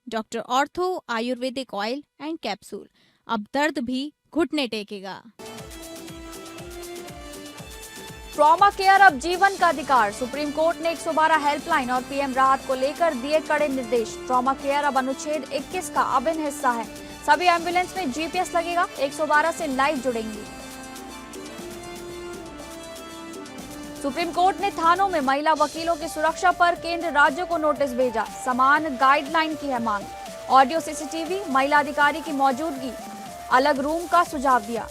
Doctor ortho Ayurvedic oil and capsule. अब दर्द भी घुटने टेकेगा। ट्रॉमा केयर अब जीवन का अधिकार। सुप्रीम कोर्ट ने 112 हेल्पलाइन और पीएम राहत को लेकर दिए कड़े निर्देश। ट्रॉमा केयर अब अनुच्छेद 21 का अभिन्न हिस्सा है। सभी एम्बुलेंस में जीपीएस लगेगा। 112 से लाइव जुड़ेंगी। सुप्रीम कोर्ट ने थानों में महिला वकीलों की सुरक्षा पर केंद्र राज्यों को नोटिस भेजा। समान गाइडलाइन की है मांग। ऑडियो सीसीटीवी, महिला अधिकारी की मौजूदगी, अलग रूम का सुझाव दिया।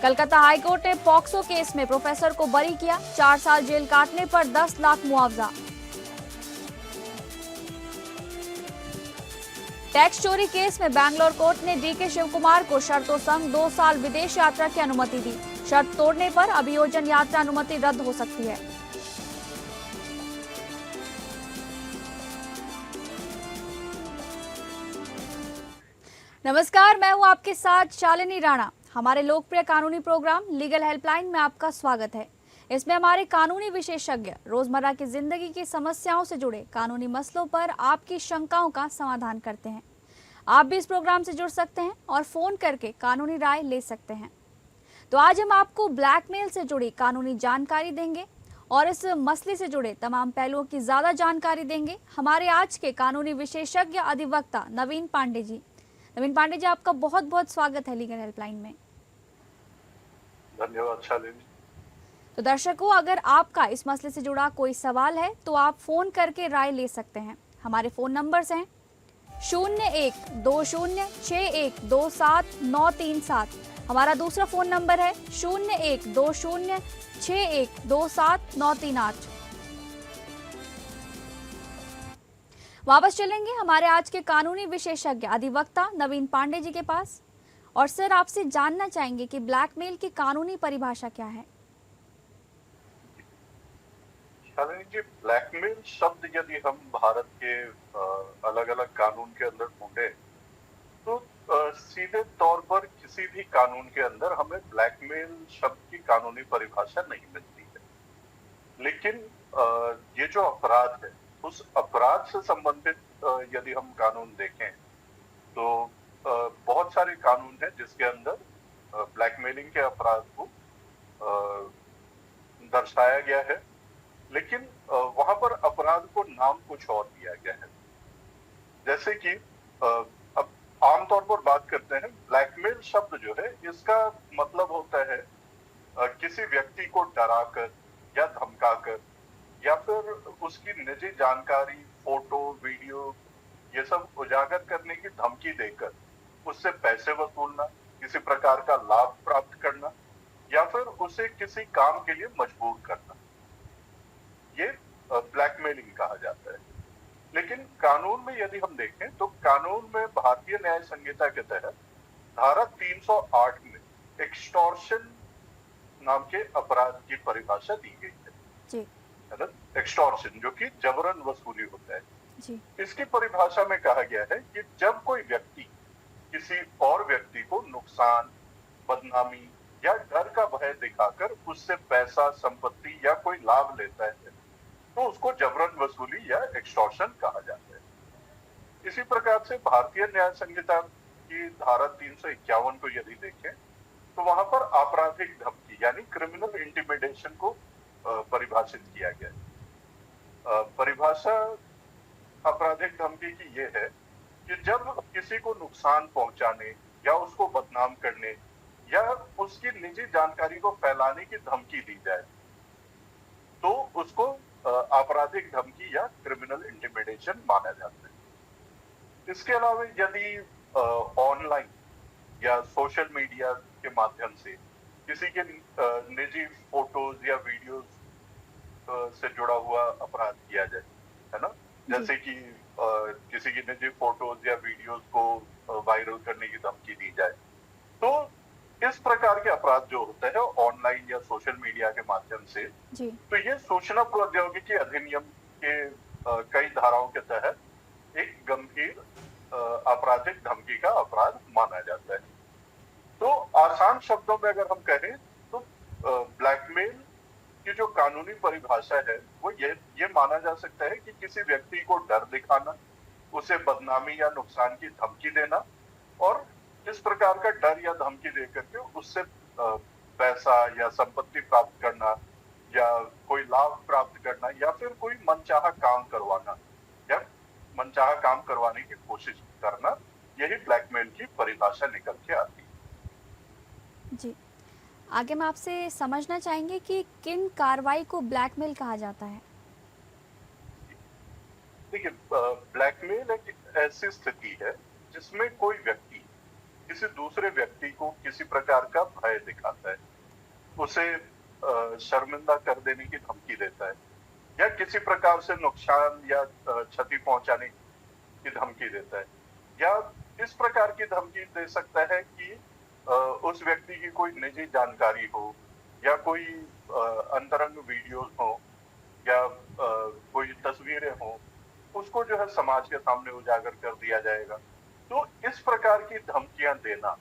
कलकत्ता हाईकोर्ट ने पॉक्सो केस में प्रोफेसर को बरी किया। 4 साल जेल काटने पर 10 लाख मुआवजा। टैक्स चोरी केस में बैंगलोर कोर्ट ने डीके शिवकुमार को शर्तों संग 2 साल विदेश यात्रा की अनुमति दी। शर्त तोड़ने पर अभियोजन यात्रा अनुमति रद्द हो सकती है। नमस्कार, मैं हूं आपके साथ शालिनी राणा। हमारे लोकप्रिय कानूनी प्रोग्राम लीगल हेल्पलाइन में आपका स्वागत है। इसमें हमारे कानूनी विशेषज्ञ रोजमर्रा की जिंदगी की समस्याओं से जुड़े कानूनी मसलों पर आपकी शंकाओं का समाधान करते हैं। आप भी इस प्रोग्राम से जुड़ सकते हैं और फोन करके कानूनी राय ले सकते हैं। तो आज हम आपको ब्लैकमेल से जुड़ी कानूनी जानकारी देंगे और इस मसले से जुड़े तमाम पहलुओं की ज्यादा जानकारी देंगे हमारे आज के कानूनी विशेषज्ञ अधिवक्ता नवीन पांडे जी। नवीन पांडे जी, आपका बहुत बहुत स्वागत है लीगल हेल्पलाइन में। धन्यवाद शालिनी। तो दर्शकों, अगर आपका इस मसले से जुड़ा कोई सवाल है तो आप फोन करके राय ले सकते हैं। हमारे फोन नंबर्स हैं 0120612793 हमारा दूसरा फोन नंबर है 0120612793। वापस चलेंगे हमारे आज के कानूनी विशेषज्ञ अधिवक्ता नवीन पांडे जी के पास। और सर, आपसे जानना चाहेंगे कि ब्लैकमेल की कानूनी परिभाषा क्या है। शालिनी जी, ब्लैकमेल शब्द यदि हम भारत के अलग अलग कानून के अंदर ढूंढे तो सीधे तौर पर किसी भी कानून के अंदर हमें ब्लैकमेल शब्द की कानूनी परिभाषा नहीं मिलती है। लेकिन ये जो अपराध है, उस अपराध से संबंधित यदि हम कानून देखें तो बहुत सारे कानून हैं जिसके अंदर ब्लैकमेलिंग के अपराध को दर्शाया गया है, लेकिन वहां पर अपराध को नाम कुछ और दिया गया है। जैसे कि अब आमतौर पर बात करते हैं, ब्लैकमेल शब्द जो है इसका मतलब होता है किसी व्यक्ति को डराकर या धमकाकर या फिर उसकी निजी जानकारी, फोटो, वीडियो ये सब उजागर करने की धमकी देकर उससे पैसे वसूलना, किसी प्रकार का लाभ प्राप्त करना या फिर उसे किसी काम के लिए मजबूर करना, ये ब्लैकमेलिंग कहा जाता है। लेकिन कानून में यदि हम देखें तो कानून में भारतीय न्याय संहिता के तहत धारा 308 में एक्सटॉर्शन नाम के अपराध की परिभाषा दी गई है ना, एक्सटॉर्शन, जो कि जबरन वसूली होता है जी। इसकी परिभाषा में कहा गया है कि जब कोई व्यक्ति किसी और व्यक्ति को नुकसान, बदनामी या डर का भय दिखाकर उससे पैसा, संपत्ति या कोई लाभ लेता है तो उसको जबरन वसूली या एक्सटॉर्शन कहा जाता है। इसी प्रकार से भारतीय न्याय संहिता की धारा 351 को यदि देखें तो वहां पर आपराधिक धमकी यानी क्रिमिनल इंटिमिडेशन को परिभाषित किया गया है। परिभाषा आपराधिक धमकी की ये है कि जब किसी को नुकसान पहुंचाने या उसको बदनाम करने या उसकी निजी जानकारी को फैलाने की धमकी दी जाए तो उसको आपराधिक धमकी या क्रिमिनल इंटिमिडेशन माना जाता है। इसके अलावा यदि ऑनलाइन या सोशल मीडिया के माध्यम से किसी के निजी फोटोज या वीडियोज से जुड़ा हुआ अपराध किया जाए, है ना, जैसे कि किसी की निजी फोटोज या वीडियोज को वायरल करने की धमकी दी जाए, तो इस प्रकार के अपराध जो होते हैं ऑनलाइन या सोशल मीडिया के माध्यम से जी। तो ये सूचना प्रौद्योगिकी अधिनियम के कई धाराओं के तहत एक गंभीर आपराधिक धमकी का अपराध माना जाता है। तो आसान शब्दों में अगर हम कहें तो ब्लैकमेल कि जो कानूनी परिभाषा है वो ये माना जा सकता है कि किसी व्यक्ति को डर दिखाना, उसे बदनामी या नुकसान की धमकी देना, और इस प्रकार का डर या धमकी देकर के उससे पैसा या संपत्ति प्राप्त करना, या कोई लाभ प्राप्त करना, या फिर कोई मनचाहा काम करवाना, या मनचाहा काम करवाने की कोशिश करना, यही ब्लैकमेल की परिभाषा निकल के आती है। जी। आगे मैं आपसे समझना चाहेंगे कि किन कार्रवाई को ब्लैकमेल कहा जाता है? देखिए, ब्लैकमेल एक ऐसी स्थिति है जिसमें कोई व्यक्ति किसी दूसरे व्यक्ति को किसी प्रकार का भय दिखाता है, उसे शर्मिंदा कर देने की धमकी देता है, या किसी प्रकार से नुकसान या क्षति पहुंचाने की धमकी देता है, या इस प्रकार की धमकी दे सकता है कि उस व्यक्ति की कोई निजी जानकारी हो, या कोई अंतरंग वीडियोस हो, या कोई तस्वीरें हो, उसको जो है समाज के सामने उजागर कर दिया जाएगा। तो इस प्रकार की धमकियां देना,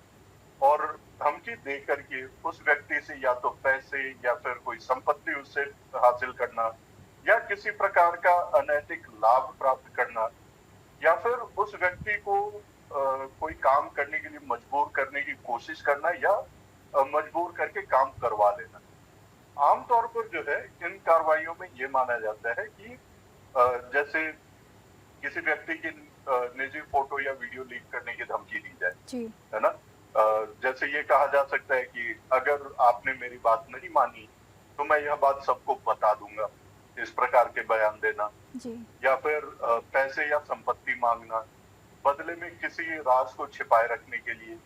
और धमकी दे करके उस व्यक्ति से या तो पैसे या फिर कोई संपत्ति उससे हासिल करना, या किसी प्रकार का अनैतिक लाभ प्राप्त करना, या फिर उस व्यक्ति को कोई काम करने के लिए मजबूर करने की कोशिश करना, या मजबूर करके काम करवा लेना। आमतौर पर जो है इन कार्रवाइयों में ये माना जाता है कि जैसे किसी व्यक्ति की निजी फोटो या वीडियो लीक करने की धमकी दी जाए, जी। है ना। जैसे ये कहा जा सकता है कि अगर आपने मेरी बात नहीं मानी तो मैं यह बात सबको बता दूंगा, इस प्रकार के बयान देना। जी। या फिर पैसे या संपत्ति मांगना बदले में किसी राज को छिपाए रखने के लिए,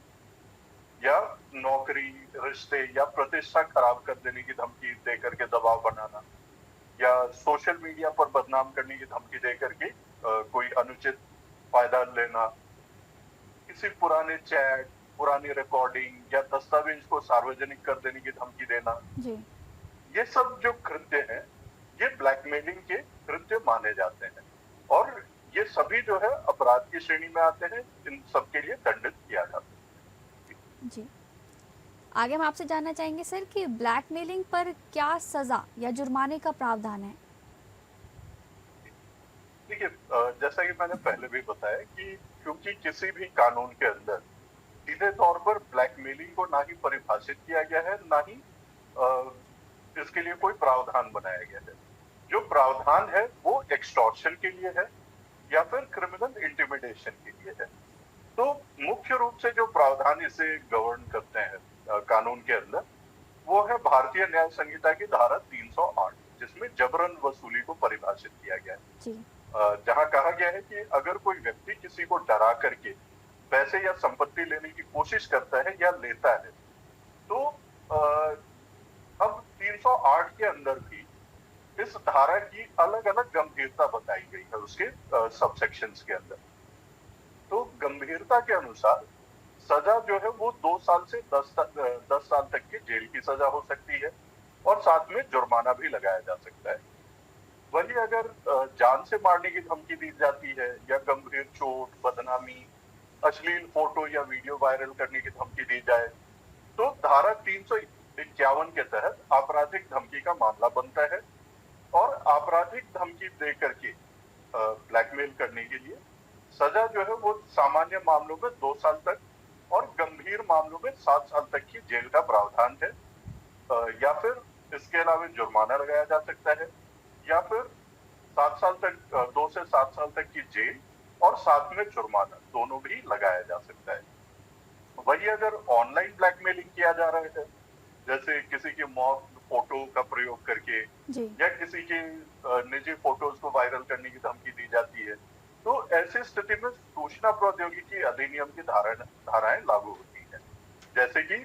या नौकरी, रिश्ते या प्रतिष्ठा खराब कर देने की धमकी देकर के दबाव बनाना, या सोशल मीडिया पर बदनाम करने की धमकी देकर के कोई अनुचित फायदा लेना, किसी पुराने चैट, पुरानी रिकॉर्डिंग या दस्तावेज को सार्वजनिक कर देने की धमकी देना। जी। ये सब जो कृत्य हैं, ये ब्लैकमेलिंग के कृत्य माने जाते हैं, और ये सभी जो है अपराध की श्रेणी में आते हैं। इन सब के लिए दंडित किया जाता है। जी। आगे हम आपसे जानना चाहेंगे सर कि ब्लैकमेलिंग पर क्या सजा या जुर्माने का प्रावधान है? देखिए, जैसा कि मैंने पहले भी बताया कि क्योंकि किसी भी कानून के अंदर सीधे तौर पर ब्लैकमेलिंग को ना ही परिभाषित किया गया है, ना ही इसके लिए कोई प्रावधान बनाया गया है। जो प्रावधान है वो एक्सटॉर्शन के लिए है, या फिर क्रिमिनल इंटिमिडेशन के लिए है। तो मुख्य रूप से जो प्रावधान इसे गवर्न करते हैं कानून के अंदर, वो है भारतीय न्याय संहिता की धारा 308, जिसमें जबरन वसूली को परिभाषित किया गया है। जी। जहां कहा गया है कि अगर कोई व्यक्ति किसी को डरा करके पैसे या संपत्ति लेने की कोशिश करता है या लेता है, तो अब 308 के अंदर भी इस धारा की अलग अलग गंभीरता बताई गई है उसके सबसेक्शंस के अंदर। तो गंभीरता के अनुसार सजा जो है वो 2 साल से 10 साल तक की जेल की सजा हो सकती है, और साथ में जुर्माना भी लगाया जा सकता है। वही अगर जान से मारने की धमकी दी जाती है, या गंभीर चोट, बदनामी, अश्लील फोटो या वीडियो वायरल करने की धमकी दी जाए, तो धारा 351 के तहत आपराधिक धमकी का मामला बनता है, और आपराधिक धमकी दे करके ब्लैकमेल करने के लिए सजा जो है वो सामान्य मामलों में 2 साल तक और गंभीर मामलों में 7 साल तक की जेल का प्रावधान है, या फिर इसके अलावा जुर्माना लगाया जा सकता है, या फिर 7 साल तक 2 से 7 साल तक की जेल और साथ में जुर्माना दोनों भी लगाया जा सकता है। वही अगर ऑनलाइन ब्लैकमेलिंग किया जा रहा है, जैसे किसी की मौत फोटो का प्रयोग करके, जी। या किसी की निजी फोटोज को वायरल करने की धमकी दी जाती है, तो ऐसी स्थिति में सूचना प्रौद्योगिकी अधिनियम की धाराएं लागू होती हैं। जैसे कि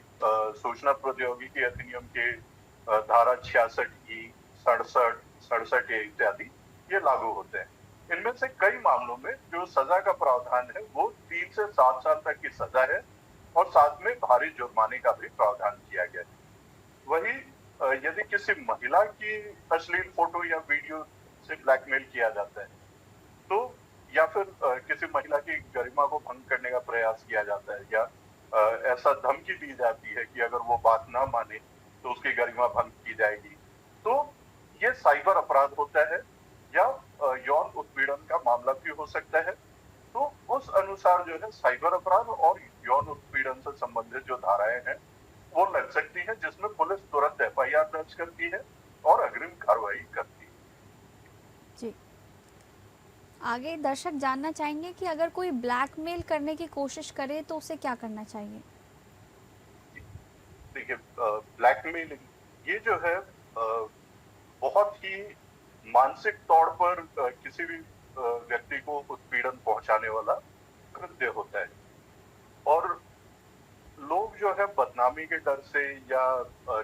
सूचना प्रौद्योगिकी अधिनियम के धारा 66E, 67, 67A इत्यादि ये लागू होते हैं। इनमें से कई मामलों में जो सजा का प्रावधान है वो 3 से 7 साल तक की सजा है, और साथ में भारी जुर्माने का भी प्रावधान किया गया है। वही यदि किसी महिला की अश्लील फोटो या वीडियो से ब्लैकमेल किया जाता है, तो या फिर किसी महिला की गरिमा को भंग करने का प्रयास किया जाता है, या ऐसा धमकी दी जाती है कि अगर वो बात ना माने तो उसकी गरिमा भंग की जाएगी, तो ये साइबर अपराध होता है या यौन उत्पीड़न का मामला भी हो सकता है। तो उस अनुसार जो है साइबर अपराध और यौन उत्पीड़न से संबंधित जो धाराएं हैं वो लग सकती हैं, जिसमें पुलिस तुरंत एफआईआर दर्ज करती है और अग्रिम कार्रवाई करती है। जी। आगे दर्शक जानना चाहेंगे कि अगर कोई ब्लैकमेल करने की कोशिश करे तो उसे क्या करना चाहिए? देखिए, ब्लैकमेलिंग ये जो है बहुत ही मानसिक तौर पर किसी भी व्यक्ति को उत्पीड़न पहुंचाने वाला कृत्य होता है। और लोग जो है बदनामी के डर से या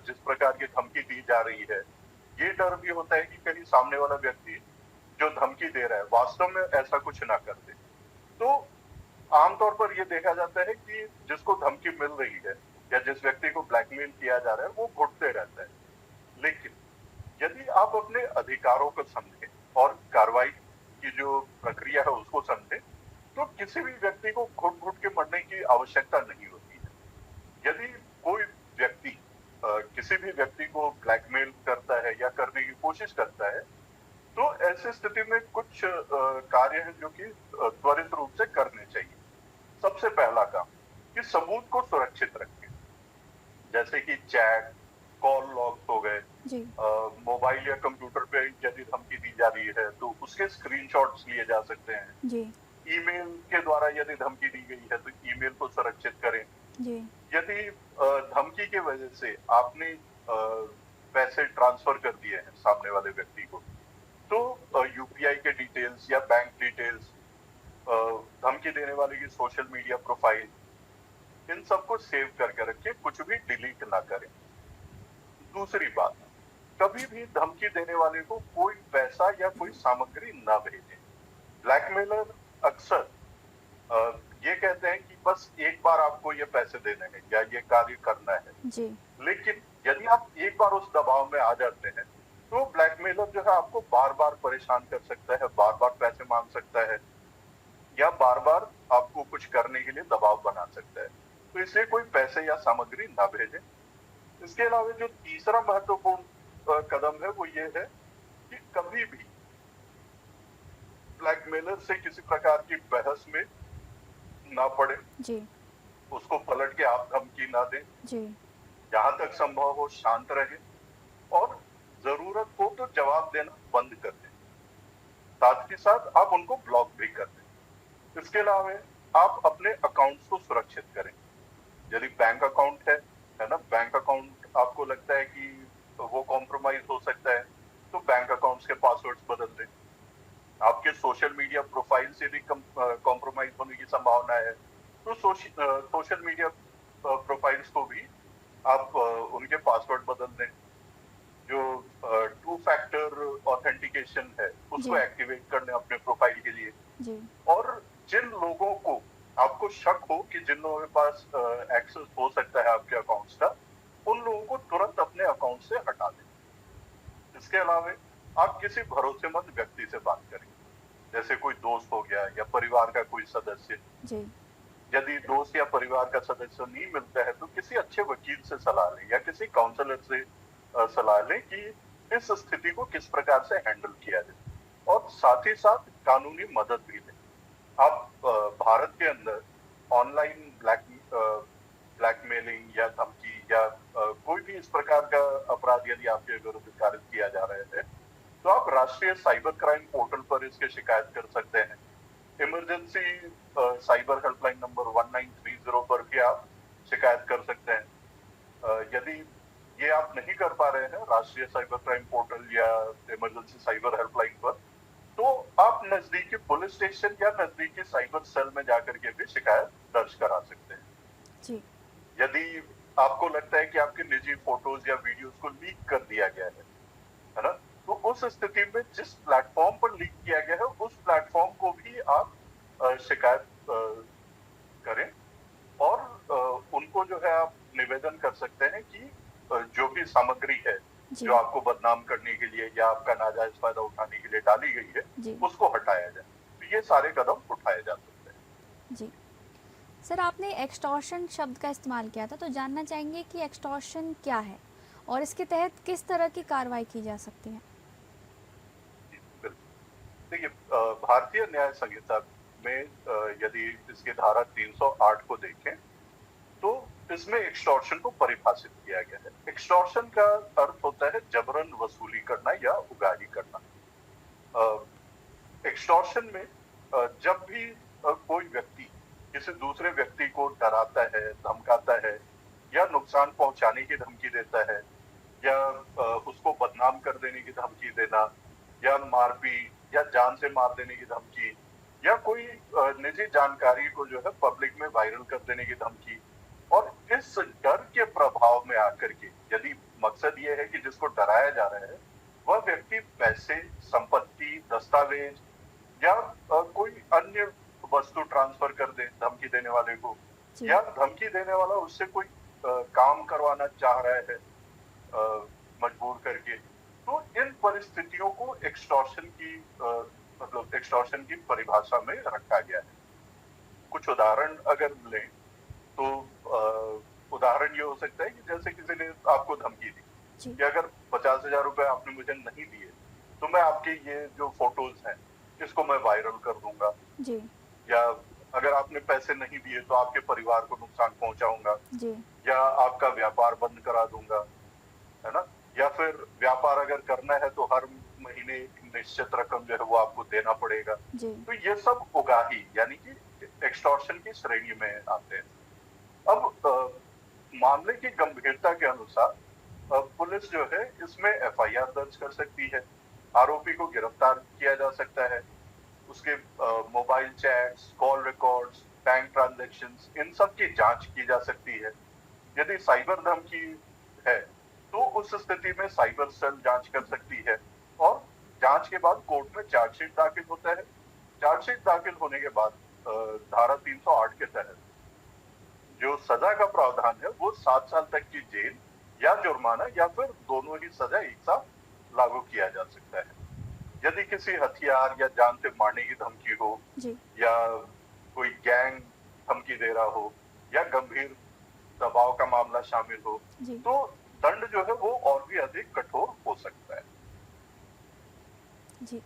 जिस प्रकार की धमकी दी जा रही है, ये डर भी होता है कि कहीं सामने वाला व्यक्ति जो धमकी दे रहा है वास्तव में ऐसा कुछ ना कर दे। तो आमतौर पर ये देखा जाता है कि जिसको धमकी मिल रही है या जिस व्यक्ति को ब्लैकमेल किया जा रहा है वो घुटते रहता है। लेकिन यदि आप अपने अधिकारों को समझें और कार्रवाई की जो प्रक्रिया है उसको समझें, तो किसी भी व्यक्ति को घुट घुट के मरने की आवश्यकता नहीं होती है। यदि कोई व्यक्ति किसी भी व्यक्ति को ब्लैकमेल करता है या करने की कोशिश करता है, तो ऐसी स्थिति में कुछ कार्य हैं जो कि त्वरित रूप से करने चाहिए। सबसे पहला काम कि सबूत को सुरक्षित रखें, जैसे कि चैट, कॉल लॉग हो गए, जी। मोबाइल या कंप्यूटर पे यदि धमकी दी जा रही है तो उसके स्क्रीनशॉट्स लिए जा सकते हैं। जी। ईमेल के द्वारा यदि धमकी दी गई है तो ईमेल को सुरक्षित करें। जी। यदि धमकी की वजह से आपने पैसे ट्रांसफर कर दिए हैं सामने वाले व्यक्ति को, तो यूपीआई के डिटेल्स या बैंक डिटेल्स, धमकी देने वाले की सोशल मीडिया प्रोफाइल, इन सबको सेव करके रखें, कुछ भी डिलीट ना करें। दूसरी बात, कभी भी धमकी देने वाले को कोई पैसा या कोई सामग्री ना भेजें। ब्लैकमेलर अक्सर ये कहते हैं कि बस एक बार आपको ये पैसे देने हैं या ये कार्य करना है। जी। लेकिन यदि आप एक बार उस दबाव में आ जाते हैं तो ब्लैकमेलर जो है आपको बार बार परेशान कर सकता है, बार बार पैसे मांग सकता है या बार बार आपको कुछ करने के लिए दबाव बना सकता है। तो इसलिए कोई पैसे या सामग्री ना भेजें। इसके अलावा जो तीसरा महत्वपूर्ण कदम है वो ये है कि कभी भी ब्लैकमेलर से किसी प्रकार की बहस में ना पड़े, जी। उसको पलट के आप धमकी ना दें। जी। जहां तक संभव हो शांत रहे और जरूरत हो तो जवाब देना बंद कर दें। साथ ही साथ आप उनको ब्लॉक भी कर दें। इसके अलावा आप अपने अकाउंट्स को सुरक्षित करें। यदि बैंक अकाउंट है ना, बैंक अकाउंट आपको लगता है कि वो कॉम्प्रोमाइज हो सकता है, तो बैंक अकाउंट्स के पासवर्ड्स बदल दें। आपके सोशल मीडिया प्रोफाइल से भी कॉम्प्रोमाइज होने की संभावना है, तो सोशल मीडिया प्रोफाइल्स को भी आप उनके पासवर्ड बदल दें। जो टू फैक्टर ऑथेंटिकेशन है उसको जी। एक्टिवेट करने अपने प्रोफाइल के लिए। जी। और जिन लोगों को आपको शक हो कि जिन लोगों के पास एक्सेस हो सकता है आपके अकाउंट्स का, उन लोगों को तुरंत अपने अकाउंट से हटा दें। इसके अलावा आप किसी भरोसेमंद व्यक्ति से बात करें, जैसे कोई दोस्त हो गया या परिवार का कोई सदस्य। जी। यदि दोस्त या परिवार का सदस्य नहीं मिलता है तो किसी अच्छे वकील से सलाह लें या किसी काउंसलर से सलाह लें कि इस स्थिति को किस प्रकार से हैंडल किया जाए, और साथ ही साथ कानूनी मदद भी लें। आप भारत के अंदर ऑनलाइन ब्लैकमेलिंग या धमकी या कोई भी इस प्रकार का अपराध यदि आपके विरुद्ध कारित किया जा रहा है तो आप राष्ट्रीय साइबर क्राइम पोर्टल पर इसकी शिकायत कर सकते हैं। इमरजेंसी साइबर हेल्पलाइन नंबर 1930 पर भी आप शिकायत कर सकते हैं। यदि ये आप नहीं कर पा रहे हैं राष्ट्रीय साइबर क्राइम पोर्टल या इमरजेंसी साइबर हेल्पलाइन पर, तो आप नजदीकी पुलिस स्टेशन या नजदीकी साइबर सेल में जाकर के भी शिकायत दर्ज करा सकते हैं। जी। यदि आपको लगता है कि आपके निजी फोटोज या वीडियोस को लीक कर दिया गया है ना, तो उस स्थिति में जिस प्लेटफॉर्म पर लीक किया गया है उस प्लेटफॉर्म को भी आप शिकायत करें और उनको जो है आप निवेदन कर सकते हैं कि जो भी सामग्री है जी। जो आपको बदनाम करने के लिए या आपका नाजायज फायदा उठाने के लिए डाली गई है जी। उसको हटाया जाए। तो ये सारे कदम उठाए जा सकते हैं। जी। सर, आपने एक्सटॉर्शन शब्द का इस्तेमाल किया था, तो जानना चाहेंगे कि एक्सटॉर्शन क्या है और इसके तहत किस तरह की कार्रवाई की जा सकती है? देखिए, भारतीय न्याय संहिता में यदि इसकी धारा 308 को देखें तो इसमें एक्सटॉर्शन को परिभाषित किया गया है। एक्सटॉर्शन का अर्थ होता है जबरन वसूली करना या उगाही करना। एक्सटॉर्शन में जब भी कोई व्यक्ति किसी दूसरे व्यक्ति को डराता है, धमकाता है या नुकसान पहुंचाने की धमकी देता है या उसको बदनाम कर देने की धमकी देना या मारपीट या जान से मार देने की धमकी या कोई निजी जानकारी को जो है पब्लिक में वायरल कर देने की धमकी, और इस डर के प्रभाव में आकर के यदि मकसद ये है कि जिसको डराया जा रहा है वह व्यक्ति पैसे, संपत्ति, दस्तावेज या कोई अन्य वस्तु ट्रांसफर कर दे धमकी देने वाले को, जी या धमकी देने वाला उससे कोई काम करवाना चाह रहा है मजबूर करके, तो इन परिस्थितियों को एक्सटॉर्शन की मतलब एक्सटॉर्शन की परिभाषा में रखा गया है। कुछ उदाहरण अगर लें तो उदाहरण ये हो सकता है कि जैसे किसी ने आपको धमकी दी जी कि अगर 50,000 रुपए आपने मुझे नहीं दिए तो मैं आपके ये जो फोटोज हैं इसको मैं वायरल कर दूंगा, जी या अगर आपने पैसे नहीं दिए तो आपके परिवार को नुकसान पहुंचाऊंगा, जी या आपका व्यापार बंद करा दूंगा, है ना, या फिर व्यापार अगर करना है तो हर महीने एक निश्चित रकम जो है वो आपको देना पड़ेगा। जी तो ये सब उगाही यानी कि एक्सटॉर्शन की श्रेणी में आते हैं। अब मामले की गंभीरता के अनुसार पुलिस जो है इसमें एफआईआर दर्ज कर सकती है, आरोपी को गिरफ्तार किया जा सकता है, उसके mobile chats, call records, bank transactions, इन सब की जांच की जा सकती है। यदि साइबर धमकी है तो उस स्थिति में साइबर सेल जांच कर सकती है और जांच के बाद कोर्ट में चार्जशीट दाखिल होता है। चार्जशीट दाखिल होने के बाद धारा 308 के तहत जो सजा का प्रावधान है वो 7 साल तक की जेल या जुर्माना या फिर दोनों ही सजा एक साथ लागू किया जा सकता है। यदि किसी हथियार या जान से मारने की धमकी हो जी या कोई गैंग धमकी दे रहा हो या गंभीर दबाव का मामला शामिल हो जी तो दंड जो है वो और भी अधिक कठोर हो सकता है। जी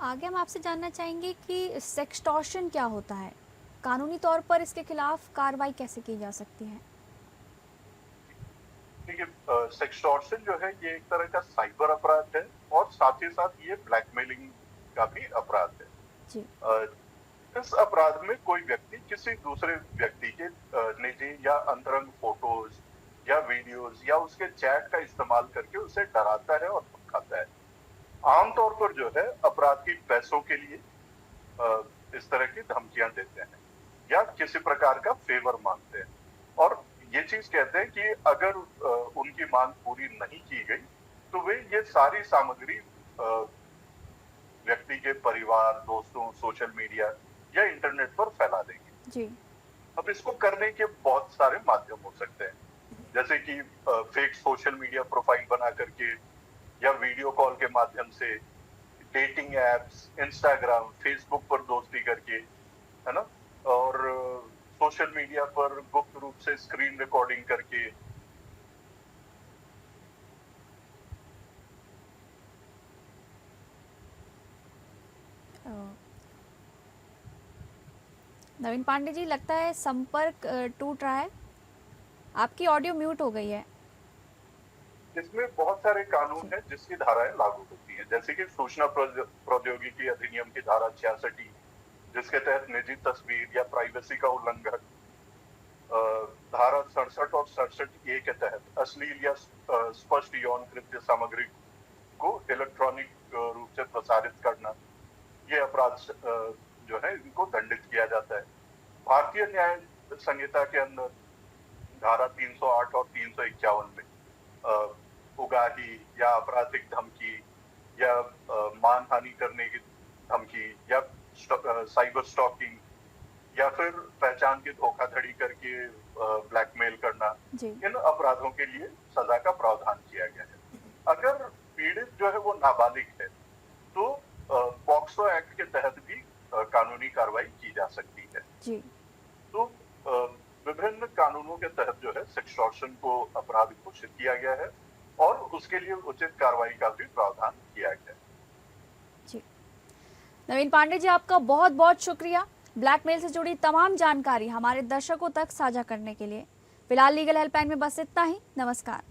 आगे हम आपसे जानना चाहेंगे कि सेक्सटॉर्शन क्या होता है, कानूनी तौर पर इसके खिलाफ कार्रवाई कैसे की जा सकती है? देखिए, सेक्सटॉर्शन जो है ये एक तरह का साइबर अपराध है और साथ ही साथ ये ब्लैकमेलिंग का भी अपराध है। जी इस अपराध में कोई व्यक्ति किसी दूसरे व्यक्ति के निजी या अंतरंग फोटोज या वीडियोज या उसके चैट का इस्तेमाल करके उसे डराता है और धमकाता है। आमतौर पर जो है अपराधी पैसों के लिए इस तरह की धमकियां देते हैं या किसी प्रकार का फेवर मांगते हैं और ये चीज कहते हैं कि अगर उनकी मांग पूरी नहीं की गई तो वे ये सारी सामग्री व्यक्ति के परिवार, दोस्तों, सोशल मीडिया या इंटरनेट पर फैला देंगे। जी अब इसको करने के बहुत सारे माध्यम हो सकते हैं, जैसे कि फेक सोशल मीडिया प्रोफाइल बना करके या वीडियो कॉल के माध्यम से, डेटिंग एप्स, इंस्टाग्राम, फेसबुक पर दोस्ती करके, है ना, और सोशल मीडिया पर गुप्त रूप से स्क्रीन रिकॉर्डिंग करके। नवीन पांडे जी, लगता है संपर्क टूट रहा है, आपकी ऑडियो म्यूट हो गई है। इसमें बहुत सारे कानून हैं जिसकी धाराएं लागू होती हैं, जैसे कि सूचना प्रौद्योगिकी अधिनियम की धारा 66 जिसके तहत निजी तस्वीर या प्राइवेसी का उल्लंघन, धारा 67 और 67A के तहत अश्लील या स्पष्ट यौन कृत्य सामग्री को इलेक्ट्रॉनिक रूप से प्रसारित करना, ये अपराध जो है इनको दंडित किया जाता है। भारतीय न्याय संहिता के अंदर धारा 308 और 351 में उगाही या आपराधिक धमकी या मानहानि करने की धमकी या साइबर स्टॉकिंग या फिर पहचान की धोखाधड़ी करके ब्लैकमेल करना, जी इन अपराधों के लिए सजा का प्रावधान किया गया है। अगर पीड़ित जो है वो नाबालिग है तो पॉक्सो एक्ट के तहत भी कानूनी कार्रवाई की जा सकती है। जी तो विभिन्न कानूनों के तहत जो है सेक्सटॉर्शन को अपराध घोषित किया गया है और उसके लिए उचित कार्रवाई का भी प्रावधान किया गया है। जी नवीन पांडे जी, आपका बहुत बहुत शुक्रिया ब्लैकमेल से जुड़ी तमाम जानकारी हमारे दर्शकों तक साझा करने के लिए। फिलहाल लीगल हेल्पलाइन में बस इतना ही। नमस्कार।